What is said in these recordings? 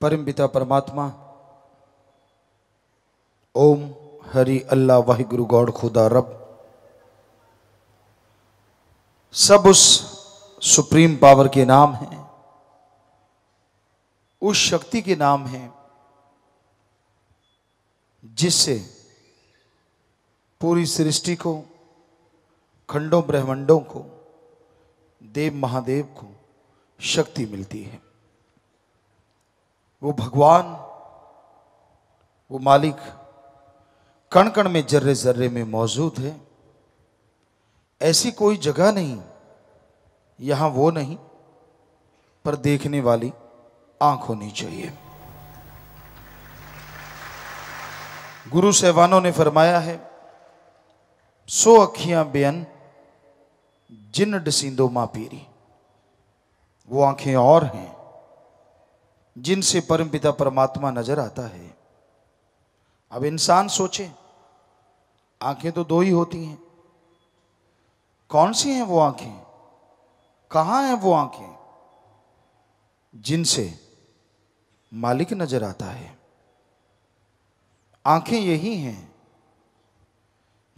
परम पिता परमात्मा ओम हरि अल्लाह वाहिगुरु गॉड खुदा रब सब उस सुप्रीम पावर के नाम हैं, उस शक्ति के नाम हैं जिससे पूरी सृष्टि को, खंडों ब्रह्मांडों को, देव महादेव को शक्ति मिलती है। वो भगवान, वो मालिक कण कण में, जर्रे जर्रे में मौजूद है। ऐसी कोई जगह नहीं, यहां वो नहीं, पर देखने वाली आंख होनी चाहिए। गुरु साहबानों ने फरमाया है, सो अखियां बेअन जिन डसींदो मां पीरी। वो आंखें और हैं जिनसे परमपिता परमात्मा नजर आता है। अब इंसान सोचे, आंखें तो दो ही होती हैं, कौन सी हैं वो आंखें, कहां हैं वो आंखें जिनसे मालिक नजर आता है। आंखें यही हैं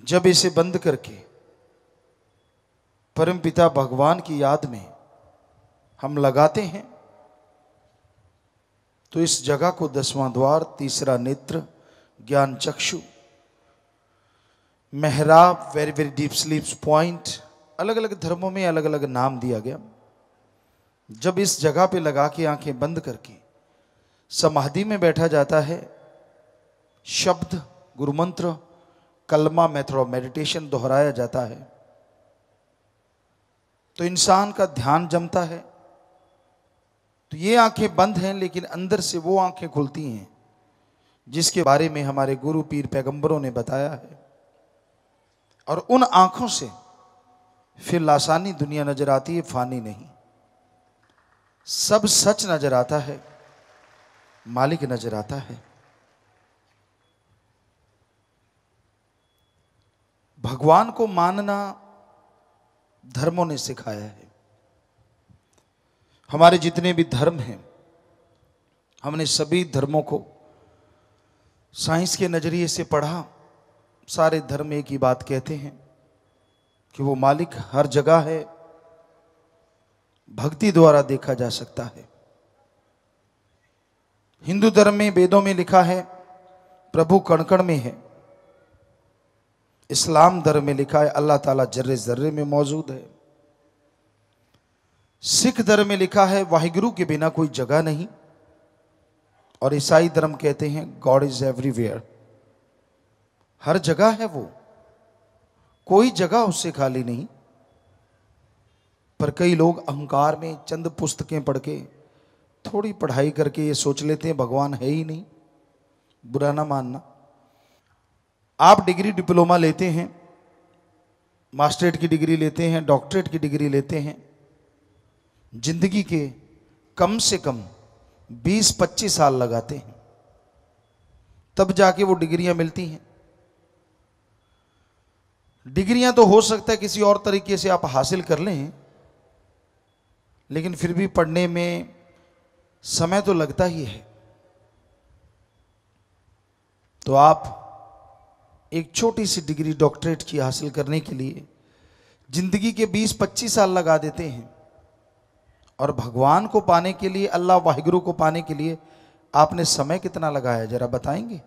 जब इसे बंद करके परमपिता भगवान की याद में हम लगाते हैं तो इस जगह को 10वां द्वार, तीसरा नेत्र, ज्ञान चक्षु, मेहराब, very very deep sleep point, अलग अलग धर्मों में अलग अलग नाम दिया गया। जब इस जगह पे लगा के आंखें बंद करके समाधि में बैठा जाता है, शब्द, गुरु मंत्र, कलमा, मेथड ऑफ मेडिटेशन दोहराया जाता है, तो इंसान का ध्यान जमता है। तो ये आंखें बंद हैं, लेकिन अंदर से वो आंखें खुलती हैं जिसके बारे में हमारे गुरु पीर पैगंबरों ने बताया है। और उन आंखों से फिर लासानी दुनिया नजर आती है, फानी नहीं। सब सच नजर आता है, मालिक नजर आता है। भगवान को मानना धर्मों ने सिखाया है। हमारे जितने भी धर्म हैं, हमने सभी धर्मों को साइंस के नजरिए से पढ़ा। सारे धर्म एक ही बात कहते हैं कि वो मालिक हर जगह है, भक्ति द्वारा देखा जा सकता है। हिंदू धर्म में वेदों में लिखा है प्रभु कण कण में है। इस्लाम धर्म में लिखा है अल्लाह ताला जर्रे जर्रे में मौजूद है। सिख धर्म में लिखा है वाहिगुरु के बिना कोई जगह नहीं। और ईसाई धर्म कहते हैं गॉड इज एवरीवेयर, हर जगह है वो, कोई जगह उससे खाली नहीं। पर कई लोग अहंकार में चंद पुस्तकें पढ़ के, थोड़ी पढ़ाई करके ये सोच लेते हैं भगवान है ही नहीं। बुरा ना मानना। आप डिग्री डिप्लोमा लेते हैं, मास्टरेट की डिग्री लेते हैं, डॉक्टरेट की डिग्री लेते हैं, जिंदगी के कम से कम 20-25 साल लगाते हैं, तब जाके वो डिग्रियां मिलती हैं। डिग्रियां तो हो सकता है किसी और तरीके से आप हासिल कर लें, लेकिन फिर भी पढ़ने में समय तो लगता ही है। तो आप एक छोटी सी डिग्री डॉक्टरेट की हासिल करने के लिए जिंदगी के 20-25 साल लगा देते हैं। और भगवान को पाने के लिए, अल्लाह वाहिगुरु को पाने के लिए आपने समय कितना लगाया, जरा बताएंगे?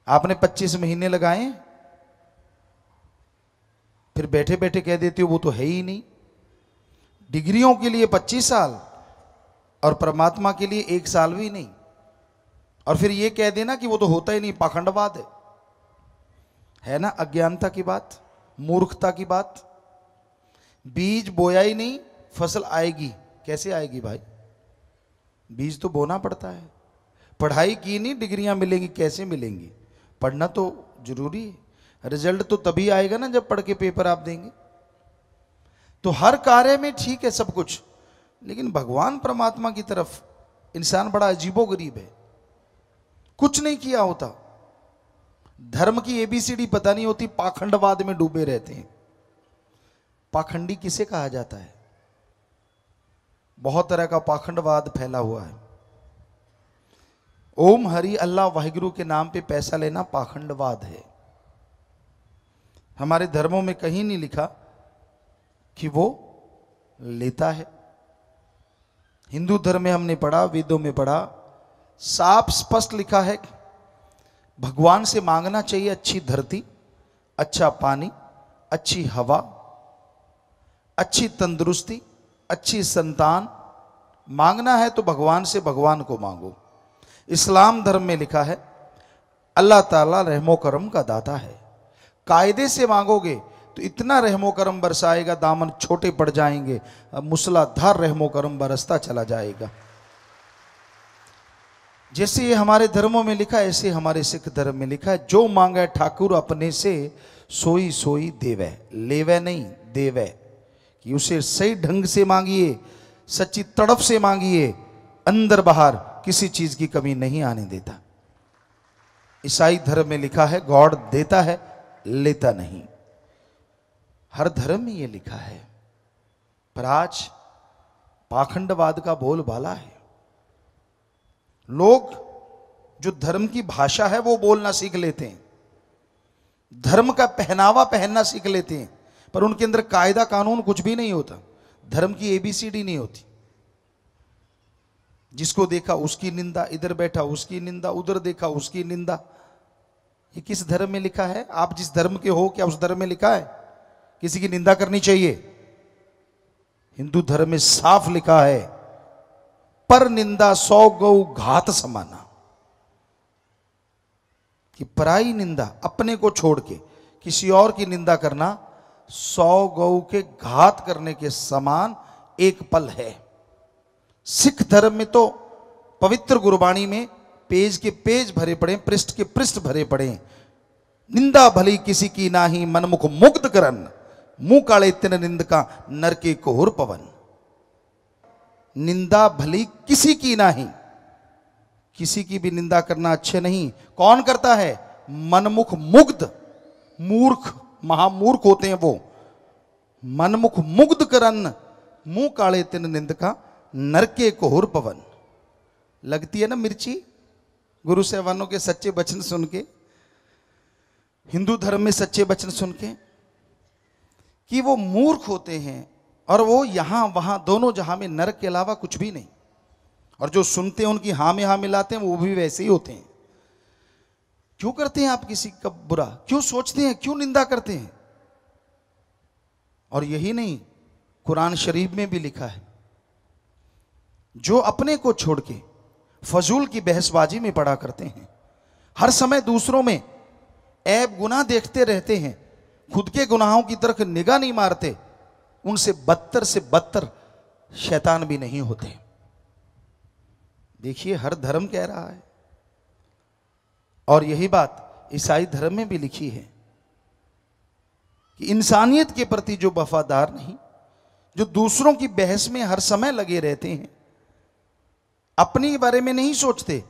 आपने 25 महीने लगाए, फिर बैठे बैठे कह देते हो वो तो है ही नहीं। डिग्रियों के लिए 25 साल और परमात्मा के लिए 1 साल भी नहीं। और फिर ये कह देना कि वो तो होता ही नहीं, पाखंडवाद है ना? अज्ञानता की बात, मूर्खता की बात। बीज बोया ही नहीं, फसल आएगी कैसे आएगी भाई? बीज तो बोना पड़ता है। पढ़ाई की नहीं, डिग्रियां मिलेंगी कैसे मिलेंगी? पढ़ना तो जरूरी है। रिजल्ट तो तभी आएगा ना जब पढ़ के पेपर आप देंगे। तो हर कार्य में ठीक है सब कुछ, लेकिन भगवान परमात्मा की तरफ इंसान बड़ा अजीबोगरीब है। कुछ नहीं किया होता, धर्म की एबीसीडी पता नहीं होती, पाखंडवाद में डूबे रहते हैं। पाखंडी किसे कहा जाता है? बहुत तरह का पाखंडवाद फैला हुआ है। ओम हरि अल्लाह वाहिगुरु के नाम पे पैसा लेना पाखंडवाद है। हमारे धर्मों में कहीं नहीं लिखा कि वो लेता है। हिंदू धर्म में हमने पढ़ा, वेदों में पढ़ा, साफ स्पष्ट लिखा है भगवान से मांगना चाहिए अच्छी धरती, अच्छा पानी, अच्छी हवा, अच्छी तंदुरुस्ती, अच्छी संतान। मांगना है तो भगवान से भगवान को मांगो। इस्लाम धर्म में लिखा है अल्लाह ताला रहमो करम का दाता है। कायदे से मांगोगे तो इतना रहमो करम बरसाएगा, दामन छोटे पड़ जाएंगे, मूसलाधार रहमो करम बरसता चला जाएगा। जैसे ये हमारे धर्मों में लिखा है, ऐसे हमारे सिख धर्म में लिखा है जो मांगे ठाकुर अपने से सोई सोई देवे, लेवे नहीं देवे। कि उसे सही ढंग से मांगिए, सच्ची तड़प से मांगिए, अंदर बाहर किसी चीज की कमी नहीं आने देता। ईसाई धर्म में लिखा है गॉड देता है लेता नहीं। हर धर्म में यह लिखा है, पर आज पाखंडवाद का बोलबाला है। लोग जो धर्म की भाषा है वो बोलना सीख लेते हैं, धर्म का पहनावा पहनना सीख लेते हैं, पर उनके अंदर कायदा कानून कुछ भी नहीं होता। धर्म की एबीसीडी नहीं होती। जिसको देखा उसकी निंदा, इधर बैठा उसकी निंदा, उधर देखा उसकी निंदा। ये किस धर्म में लिखा है? आप जिस धर्म के हो, क्या उस धर्म में लिखा है किसी की निंदा करनी चाहिए? हिंदू धर्म में साफ लिखा है पर निंदा 100 गौ घात समाना। कि पराई निंदा, अपने को छोड़ के किसी और की निंदा करना 100 गौ के घात करने के समान एक पल है। सिख धर्म में तो पवित्र गुरबाणी में पेज के पेज भरे पड़े, पृष्ठ के पृष्ठ भरे पड़े। निंदा भली किसी की नाही, मनमुख मुग्ध करन, मुंह काले तिन निंद का नरके कोहर पवन। निंदा भली किसी की नहीं, किसी की भी निंदा करना अच्छे नहीं। कौन करता है? मनमुख मुग्ध, मूर्ख, महामूर्ख होते हैं वो। मनमुख मुग्ध करन, मुंह काले तिन निंद का नरके कोहर पवन। लगती है ना मिर्ची गुरु साहबानों के सच्चे वचन सुन के, हिंदू धर्म में सच्चे वचन सुन के, कि वो मूर्ख होते हैं और वो यहां वहां दोनों जहां में नरक के अलावा कुछ भी नहीं। और जो सुनते हैं उनकी हाँ में हाँ मिलाते हैं, वो भी वैसे ही होते हैं। क्यों करते हैं आप किसी का बुरा? क्यों सोचते हैं? क्यों निंदा करते हैं? और यही नहीं, कुरान शरीफ में भी लिखा है जो अपने को छोड़ के फजूल की बहसबाजी में पड़ा करते हैं, हर समय दूसरों में ऐब गुनाह देखते रहते हैं, खुद के गुनाहों की तरफ निगाह नहीं मारते, उनसे बदतर से बदतर शैतान भी नहीं होते। देखिए हर धर्म कह रहा है। और यही बात ईसाई धर्म में भी लिखी है कि इंसानियत के प्रति जो वफादार नहीं, जो दूसरों की बहस में हर समय लगे रहते हैं, अपने बारे में नहीं सोचते,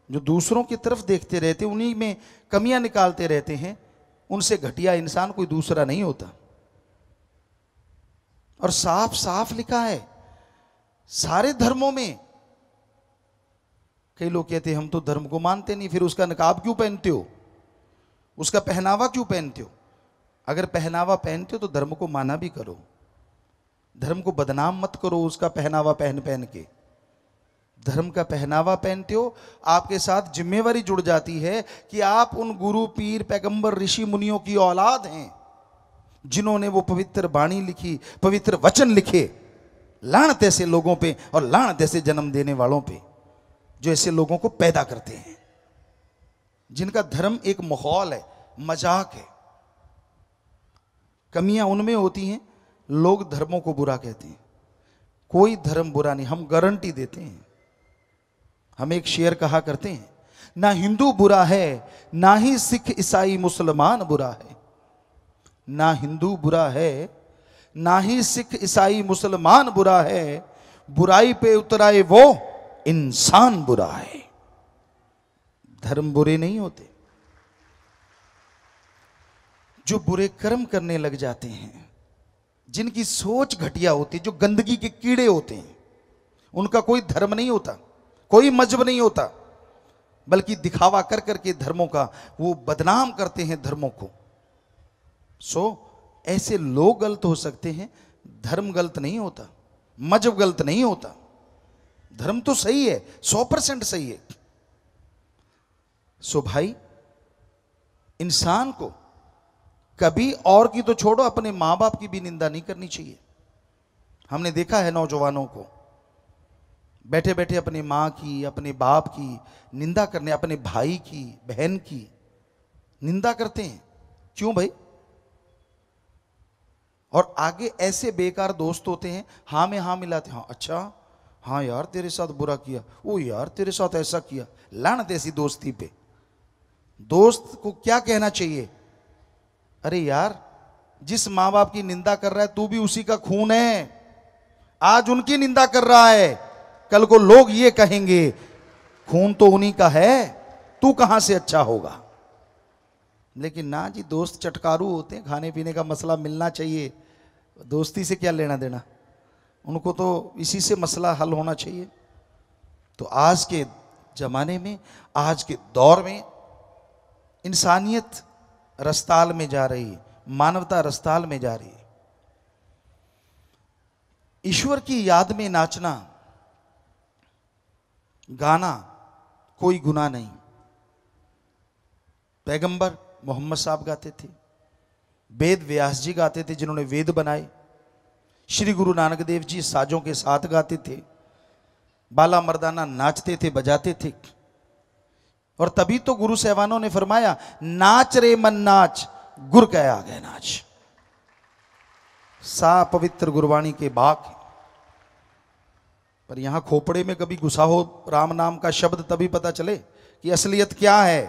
जो दूसरों की तरफ देखते रहते, उन्हीं में कमियां निकालते रहते हैं, उनसे घटिया इंसान कोई दूसरा नहीं होता। और साफ साफ लिखा है सारे धर्मों में। कई लोग कहते हैं हम तो धर्म को मानते नहीं, फिर उसका नकाब क्यों पहनते हो, उसका पहनावा क्यों पहनते हो? अगर पहनावा पहनते हो तो धर्म को माना भी करो, धर्म को बदनाम मत करो उसका पहनावा पहन पहन के। धर्म का पहनावा पहनते हो, आपके साथ जिम्मेवारी जुड़ जाती है कि आप उन गुरु पीर पैगंबर ऋषि मुनियों की औलाद हैं जिन्होंने वो पवित्र वाणी लिखी, पवित्र वचन लिखे। लानत ऐसे लोगों पे और लानत ऐसे जन्म देने वालों पे जो ऐसे लोगों को पैदा करते हैं, जिनका धर्म एक माहौल है, मजाक है। कमियां उनमें होती हैं, लोग धर्मों को बुरा कहते हैं। कोई धर्म बुरा नहीं, हम गारंटी देते हैं। हम एक शेर कहा करते हैं, ना हिंदू बुरा है, ना ही सिख ईसाई मुसलमान बुरा है। ना हिंदू बुरा है, ना ही सिख ईसाई मुसलमान बुरा है, बुराई पे उतराए वो इंसान बुरा है। धर्म बुरे नहीं होते। जो बुरे कर्म करने लग जाते हैं, जिनकी सोच घटिया होती, जो गंदगी के कीड़े होते हैं, उनका कोई धर्म नहीं होता, कोई मजहब नहीं होता। बल्कि दिखावा कर करके धर्मों का वो बदनाम करते हैं धर्मों को। ऐसे लोग गलत हो सकते हैं, धर्म गलत नहीं होता, मजहब गलत नहीं होता। धर्म तो सही है, 100% सही है। भाई, इंसान को कभी और की तो छोड़ो, अपने मां बाप की भी निंदा नहीं करनी चाहिए। हमने देखा है नौजवानों को बैठे बैठे अपनी मां की, अपने बाप की निंदा करने, अपने भाई की, बहन की निंदा करते हैं। क्यों भाई? और आगे ऐसे बेकार दोस्त होते हैं, हाँ में हाँ मिलाते, हाँ अच्छा, हाँ यार तेरे साथ बुरा किया, ओ यार तेरे साथ ऐसा किया। लानत ऐसी दोस्ती पे। दोस्त को क्या कहना चाहिए? अरे यार, जिस मां बाप की निंदा कर रहा है तू भी उसी का खून है, आज उनकी निंदा कर रहा है, कल को लोग ये कहेंगे खून तो उन्हीं का है, तू कहां से अच्छा होगा। लेकिन ना जी, दोस्त चटकारू होते हैं, खाने पीने का मसला मिलना चाहिए, दोस्ती से क्या लेना देना, उनको तो इसी से मसला हल होना चाहिए। तो आज के जमाने में, आज के दौर में इंसानियत रस्ताल में जा रही, मानवता रस्ताल में जा रही। ईश्वर की याद में नाचना गाना कोई गुनाह नहीं। पैगंबर मोहम्मद साहब गाते थे, वेद व्यास जी गाते थे जिन्होंने वेद बनाए, श्री गुरु नानक देव जी साजों के साथ गाते थे, बाला मर्दाना नाचते थे, बजाते थे। और तभी तो गुरु साहबानों ने फरमाया, नाच रे मन नाच, गुर कह आ गए नाच। सा पवित्र गुरबाणी के बाक। पर यहां खोपड़े में कभी घुसा हो राम नाम का शब्द, तभी पता चले कि असलियत क्या है।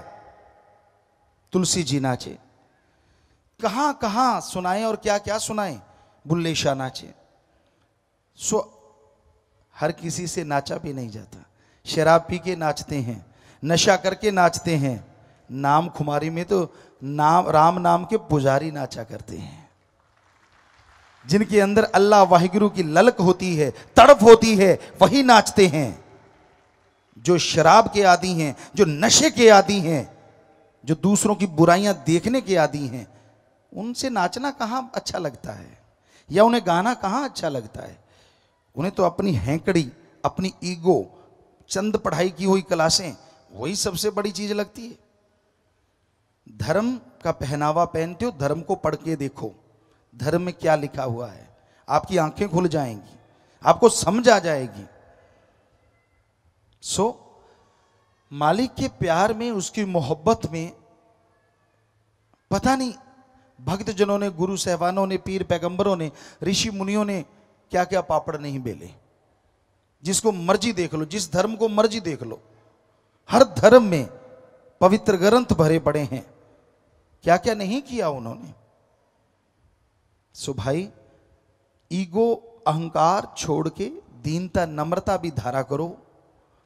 तुलसी जी नाचे, कहां कहां सुनाए और क्या क्या सुनाए। बुल्ले शाह नाचे। हर किसी से नाचा भी नहीं जाता। शराब पी के नाचते हैं, नशा करके नाचते हैं। नाम खुमारी में तो राम नाम के पुजारी नाचा करते हैं, जिनके अंदर अल्लाह वाहिगुरु की ललक होती है, तड़प होती है, वही नाचते हैं। जो शराब के आदी हैं, जो नशे के आदी हैं, जो दूसरों की बुराइयां देखने के आदी हैं, उनसे नाचना कहां अच्छा लगता है, या उन्हें गाना कहां अच्छा लगता है। उन्हें तो अपनी हैंकड़ी, अपनी ईगो, चंद पढ़ाई की हुई क्लासें, वही सबसे बड़ी चीज लगती है। धर्म का पहनावा पहनते हो, धर्म को पढ़ के देखो, धर्म में क्या लिखा हुआ है। आपकी आंखें खुल जाएंगी, आपको समझ आ जाएगी। मालिक के प्यार में, उसकी मोहब्बत में, पता नहीं भक्त जनों ने, गुरु साहबानों ने, पीर पैगंबरों ने, ऋषि मुनियों ने क्या क्या पापड़ नहीं बेले। जिसको मर्जी देख लो, जिस धर्म को मर्जी देख लो, हर धर्म में पवित्र ग्रंथ भरे पड़े हैं, क्या क्या नहीं किया उन्होंने। भाई, ईगो अहंकार छोड़ के दीनता नम्रता भी धारा करो।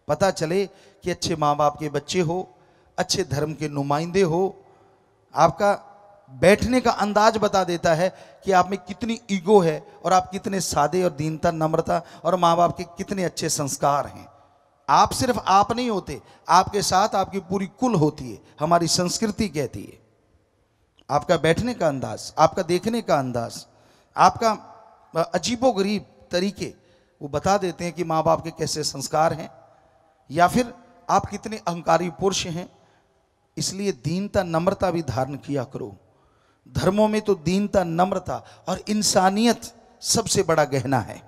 पता चले कि अच्छे माँ बाप के बच्चे हो, अच्छे धर्म के नुमाइंदे हो। आपका बैठने का अंदाज बता देता है कि आप में कितनी ईगो है और आप कितने सादे और दीनता नम्रता और माँ बाप के कितने अच्छे संस्कार हैं। आप सिर्फ आप नहीं होते, आपके साथ आपकी पूरी कुल होती है। हमारी संस्कृति कहती है आपका बैठने का अंदाज, आपका देखने का अंदाज, आपका अजीबोगरीब तरीके, वो बता देते हैं कि माँ बाप के कैसे संस्कार हैं, या फिर आप कितने अहंकारी पुरुष हैं। इसलिए दीनता नम्रता भी धारण किया करो। धर्मों में तो दीनता नम्रता और इंसानियत सबसे बड़ा गहना है।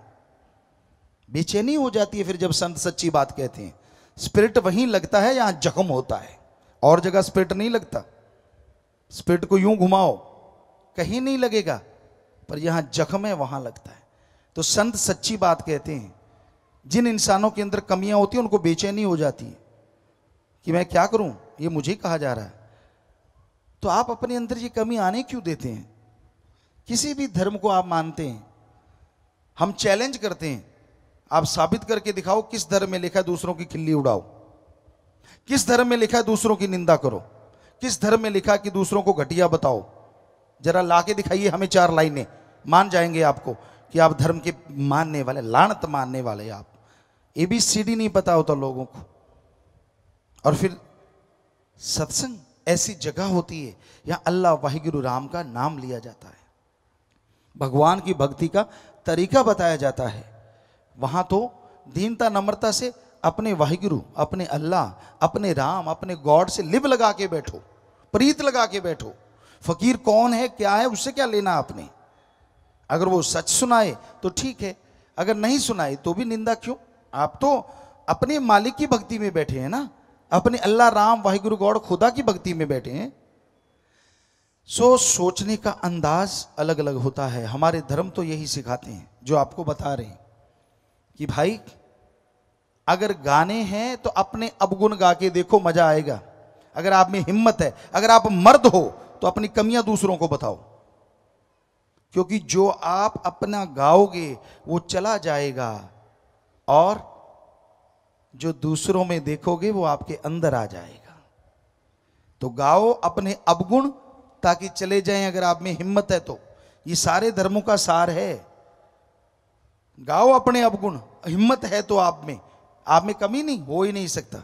बेचैनी हो जाती है फिर जब संत सच्ची बात कहते हैं। स्पिरिट वहीं लगता है जहां जख्म होता है, और जगह स्पिरिट नहीं लगता। स्पिरिट को यूं घुमाओ कहीं नहीं लगेगा, पर यहां जख्म है वहां लगता है। तो संत सच्ची बात कहते हैं। जिन इंसानों के अंदर कमियां होती हैं उनको बेचैनी हो जाती है कि मैं क्या करूं, ये मुझे कहा जा रहा है। तो आप अपने अंदर ये कमी आने क्यों देते हैं? किसी भी धर्म को आप मानते हैं, हम चैलेंज करते हैं, आप साबित करके दिखाओ किस धर्म में लिखा है दूसरों की खिल्ली उड़ाओ, किस धर्म में लिखा है दूसरों की निंदा करो, किस धर्म में लिखा है कि दूसरों को घटिया बताओ। जरा लाके दिखाइए हमें 4 लाइनें, मान जाएंगे आपको कि आप धर्म के मानने वाले, लानत मानने वाले। आप ABCD नहीं पता होता लोगों को। और फिर सत्संग ऐसी जगह होती है यहाँ अल्लाह वाहिगुरु राम का नाम लिया जाता है, भगवान की भक्ति का तरीका बताया जाता है। वहां तो दीनता नम्रता से अपने वाहिगुरु, अपने अल्लाह, अपने राम, अपने गॉड से लिब लगा के बैठो, प्रीत लगा के बैठो। फकीर कौन है, क्या है, उससे क्या लेना आपने। अगर वो सच सुनाए तो ठीक है, अगर नहीं सुनाए तो भी निंदा क्यों। आप तो अपने मालिक की भक्ति में बैठे हैं ना, अपने अल्लाह राम वाहिगुरु गॉड खुदा की भक्ति में बैठे हैं। सोचने का अंदाज अलग अलग होता है। हमारे धर्म तो यही सिखाते हैं जो आपको बता रहे हैं कि भाई अगर गाने हैं तो अपने अवगुण गा के देखो, मजा आएगा। अगर आप में हिम्मत है, अगर आप मर्द हो तो अपनी कमियां दूसरों को बताओ, क्योंकि जो आप अपना गाओगे वो चला जाएगा और जो दूसरों में देखोगे वो आपके अंदर आ जाएगा। तो गाओ अपने अवगुण ताकि चले जाएं, अगर आप में हिम्मत है तो। ये सारे धर्मों का सार है, गाओ अपने अवगुण। हिम्मत है तो आप में कमी नहीं हो ही नहीं सकता।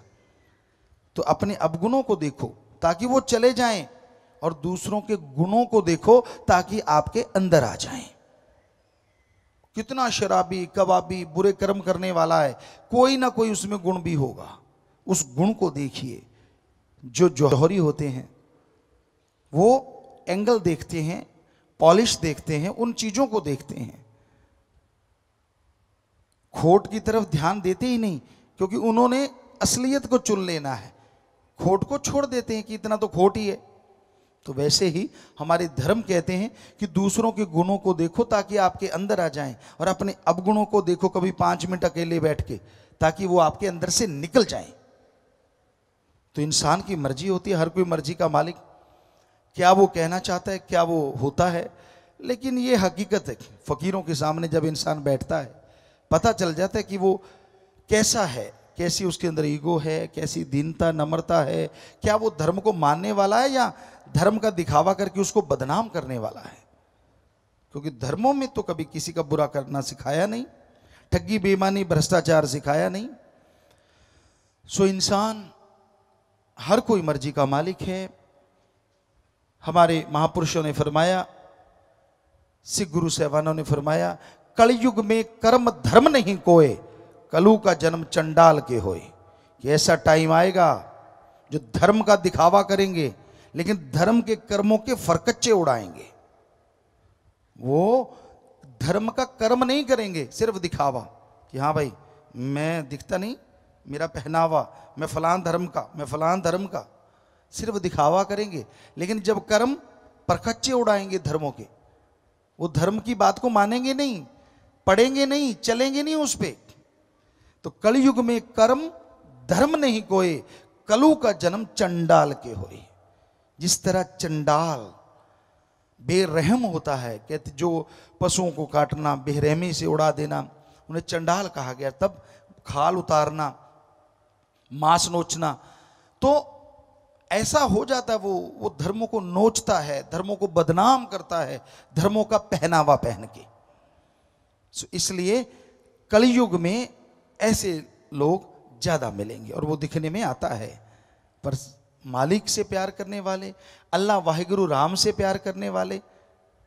तो अपने अवगुणों को देखो ताकि वो चले जाएं, और दूसरों के गुणों को देखो ताकि आपके अंदर आ जाएं। कितना शराबी कबाबी बुरे कर्म करने वाला है, कोई ना कोई उसमें गुण भी होगा, उस गुण को देखिए। जो जौहरी होते हैं वो एंगल देखते हैं, पॉलिश देखते हैं, उन चीजों को देखते हैं, खोट की तरफ ध्यान देते ही नहीं, क्योंकि उन्होंने असलियत को चुन लेना है, खोट को छोड़ देते हैं कि इतना तो खोट ही है। तो वैसे ही हमारे धर्म कहते हैं कि दूसरों के गुणों को देखो ताकि आपके अंदर आ जाएं, और अपने अवगुणों को देखो कभी 5 मिनट अकेले बैठ के, ताकि वो आपके अंदर से निकल जाएं। तो इंसान की मर्जी होती है, हर कोई मर्जी का मालिक, क्या वो कहना चाहता है क्या वो होता है। लेकिन ये हकीकत है, फकीरों के सामने जब इंसान बैठता है पता चल जाता है कि वो कैसा है, कैसी उसके अंदर ईगो है, कैसी दीनता नम्रता है, क्या वो धर्म को मानने वाला है या धर्म का दिखावा करके उसको बदनाम करने वाला है। क्योंकि धर्मों में तो कभी किसी का बुरा करना सिखाया नहीं, ठगी बेईमानी भ्रष्टाचार सिखाया नहीं। सो इंसान हर कोई मर्जी का मालिक है। हमारे महापुरुषों ने फरमाया, सिख गुरु साहबानों ने फरमाया, कलयुग में कर्म धर्म नहीं कोय, कलु का जन्म चंडाल के होए। कि ऐसा टाइम आएगा जो धर्म का दिखावा करेंगे लेकिन धर्म के कर्मों के फरकच्चे उड़ाएंगे। वो धर्म का कर्म नहीं करेंगे, सिर्फ दिखावा कि हाँ भाई मैं दिखता नहीं, मेरा पहनावा, मैं फलान धर्म का, मैं फलान धर्म का, सिर्फ दिखावा करेंगे। लेकिन जब कर्म परखच्चे उड़ाएंगे धर्मों के, वो धर्म की बात को मानेंगे नहीं, पढ़ेंगे नहीं, चलेंगे नहीं उस पे। तो कलयुग में कर्म धर्म नहीं कोई, कलु का जन्म चंडाल के होए। जिस तरह चंडाल बेरहम होता है, कहते जो पशुओं को काटना, बेरहमी से उड़ा देना, उन्हें चंडाल कहा गया। तब खाल उतारना, मांस नोचना, तो ऐसा हो जाता है वो धर्मों को नोचता है, धर्मों को बदनाम करता है, धर्मों का पहनावा पहन के। इसलिए कलयुग में ऐसे लोग ज्यादा मिलेंगे और वो दिखने में आता है। पर मालिक से प्यार करने वाले, अल्लाह वाहिगुरु राम से प्यार करने वाले,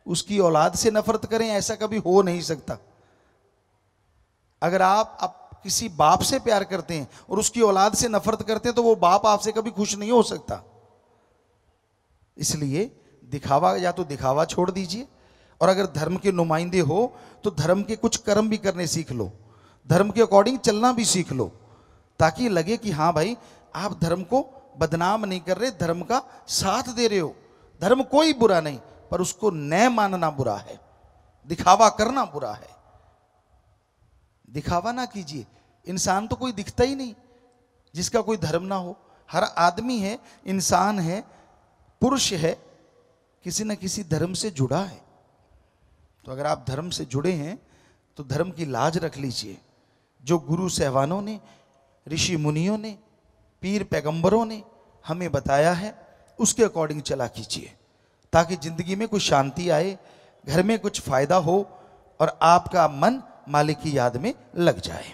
उसकी औलाद से नफरत करें, ऐसा कभी हो नहीं सकता। अगर आप किसी बाप से प्यार करते हैं और उसकी औलाद से नफरत करते हैं तो वो बाप आपसे कभी खुश नहीं हो सकता। इसलिए दिखावा, या तो दिखावा छोड़ दीजिए, और अगर धर्म के नुमाइंदे हो तो धर्म के कुछ कर्म भी करने सीख लो, धर्म के अकॉर्डिंग चलना भी सीख लो, ताकि लगे कि हाँ भाई आप धर्म को बदनाम नहीं कर रहे, धर्म का साथ दे रहे हो। धर्म कोई बुरा नहीं, पर उसको न मानना बुरा है, दिखावा करना बुरा है। दिखावा ना कीजिए। इंसान तो कोई दिखता ही नहीं जिसका कोई धर्म ना हो। हर आदमी है, इंसान है, पुरुष है, किसी न किसी धर्म से जुड़ा है। तो अगर आप धर्म से जुड़े हैं तो धर्म की लाज रख लीजिए। जो गुरु साहबानों ने, ऋषि मुनियों ने, पीर पैगंबरों ने हमें बताया है उसके अकॉर्डिंग चला कीजिए, ताकि जिंदगी में कुछ शांति आए, घर में कुछ फायदा हो और आपका मन मालिक की याद में लग जाए।